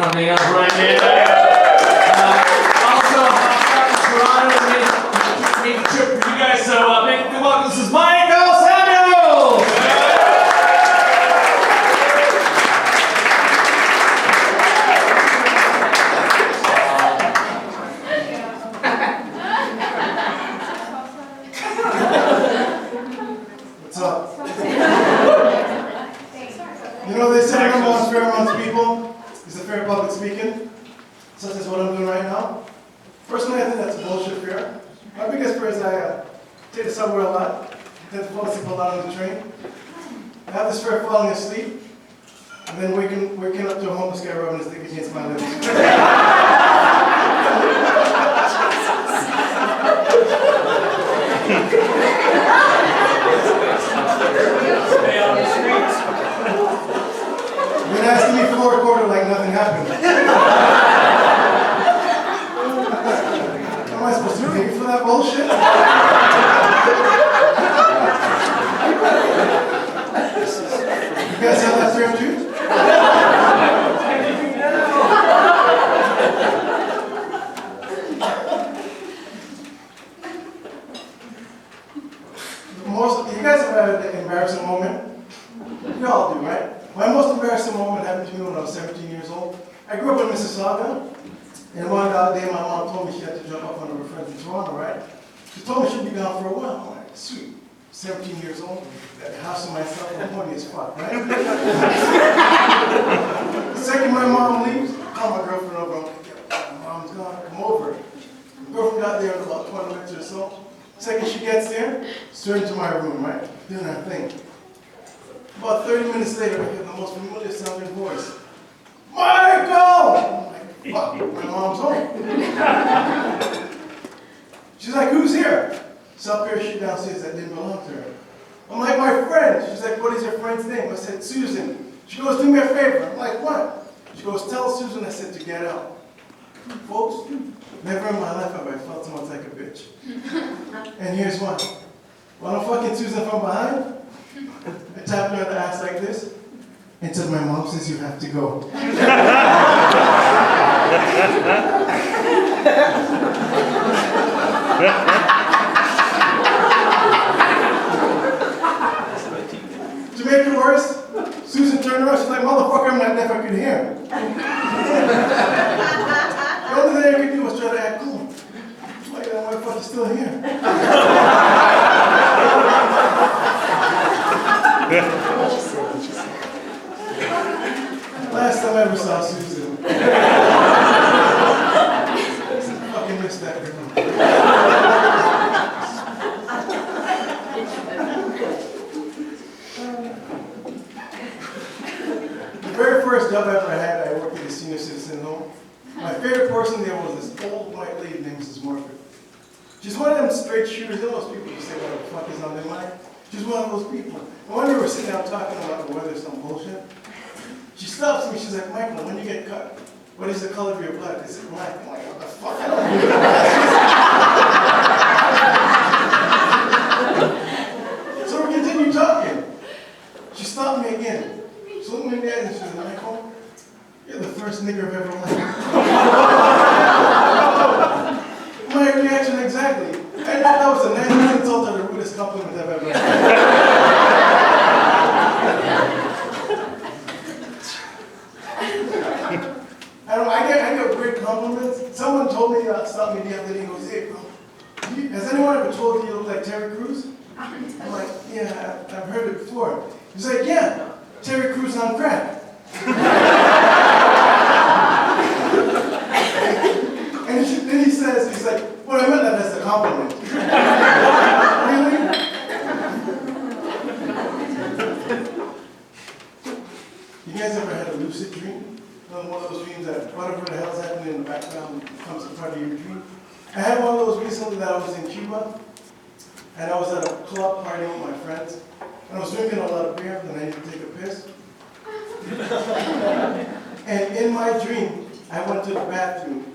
something else right there. Also, I'm starting to make a trip for you guys, so make good luck. This is Michael Samuels! What's up? You know, they say number one fear amongst people is the fear of public speaking, such as what I'm doing right now. Personally, I think that's a bullshit fear. My biggest fear is I take the subway a lot, I tend to fall asleep a lot on the train. I have this fear of falling asleep, and then waking up to a homeless guy rubbing his dick against my lips. Been asking me for a quarter like nothing happened. Am I supposed to pay for that bullshit? You guys have that fear too? You guys have had an embarrassing moment? You all do, right? My most embarrassing moment happened to me when I was 17 years old. I grew up in Mississauga, and one day my mom told me she had to jump up on her friends in Toronto, right? She told me she'd be gone for a while. I'm like, sweet, 17 years old, that house to myself, I'm horny as fuck, right? The second my mom leaves, I call my girlfriend over, I'm like, yeah, my mom's gone, come over. My girlfriend got there in about 20 minutes or so. Second she gets there, straight into my room, right? Doing her thing. About 30 minutes later, I hear the most familiar sounding voice. Michael! I'm like, fuck, my mom's home. She's like, who's here? Some pair of shit downstairs that didn't belong to her. I'm like, my friend. She's like, what is your friend's name? I said, Susan. She goes, do me a favor. I'm like, what? She goes, tell Susan I said to get out. Folks, never in my life have I felt so much like a bitch. And here's why. When I'm fucking Susan from behind, I tapped her on the ass like this, until my mom says you have to go. To make it worse, Susan turned around, she's like, motherfucker, I'm not deaf, I could hear. The only thing I could do was try to act cool. Like, that motherfucker's still here. Last time I ever saw Susan. Fucking missed that girl. The very first job I ever had, I worked at a senior citizen home. My favorite person there was this old white lady named Mrs. Murphy. She's one of them straight shooters, those people who say what the fuck is on their mind. She's one of those people. And one day we were sitting down talking about the weather, some bullshit. She stops me, she's like, Michael, when you get cut, what is the color of your blood? I said, black. I'm like, what the fuck? I don't do that. So we continue talking. She stopped me again. She looked me in the eyes and she said, Michael, you're the first nigger I've ever liked. My reaction exactly. I thought that was the nicest insult or the rudest compliment I've ever had. I get great compliments. Someone told me, stopped me the other day and goes, hey bro, has anyone ever told you you look like Terry Crews? I'm like, yeah, I've heard it before. He's like, yeah, Terry Crews on crack. And then he says, he's like, well, I meant that as a compliment. Really? You guys ever had a lucid dream? One of those dreams that whatever the hell's happening in the background comes in front of your dream. I had one of those recently that I was in Cuba, and I was at a club party with my friends, and I was drinking a lot of beer, and I needed to take a piss. And in my dream, I went to the bathroom,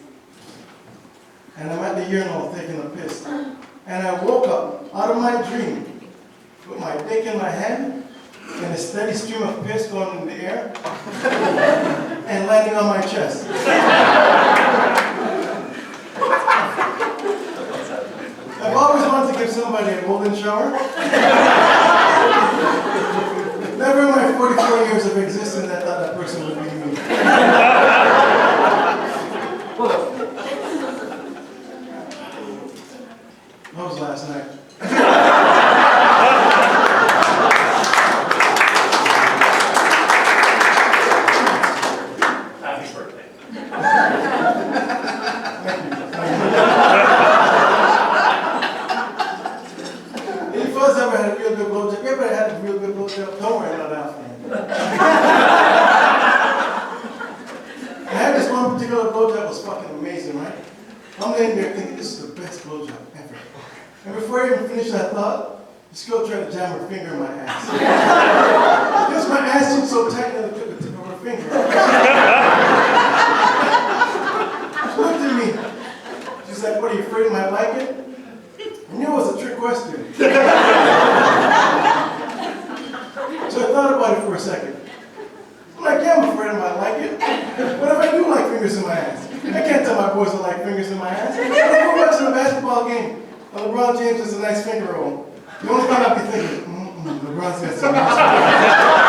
and I'm at the urinal taking a piss. And I woke up out of my dream with my dick in my hand and a steady stream of piss going in the air. and landing on my chest. I've always wanted to give somebody a golden shower. Never in my 44 years of existence I thought that person would be me. That was last night. Happy birthday. Any fellas ever had a real good blowjob? You ever had a real good blowjob? Don't worry about that. I had this one particular blowjob that was fucking amazing, right? I'm laying there thinking this is the best blowjob ever. And before I even finished that thought, this girl tried to jam her finger in my ass. Because my ass seemed so tight that I took the tip of her finger. She looked at me. She's like, what, are you afraid I might like it? I knew it was a trick question. So I thought about it for a second. I'm like, yeah, I'm afraid I might like it. What if I do like fingers in my ass? I can't tell my boys I like fingers in my ass. I'm watching a basketball game. LeBron James has a nice finger roll. The only thing I'd be thinking, LeBron's got some nice fingers.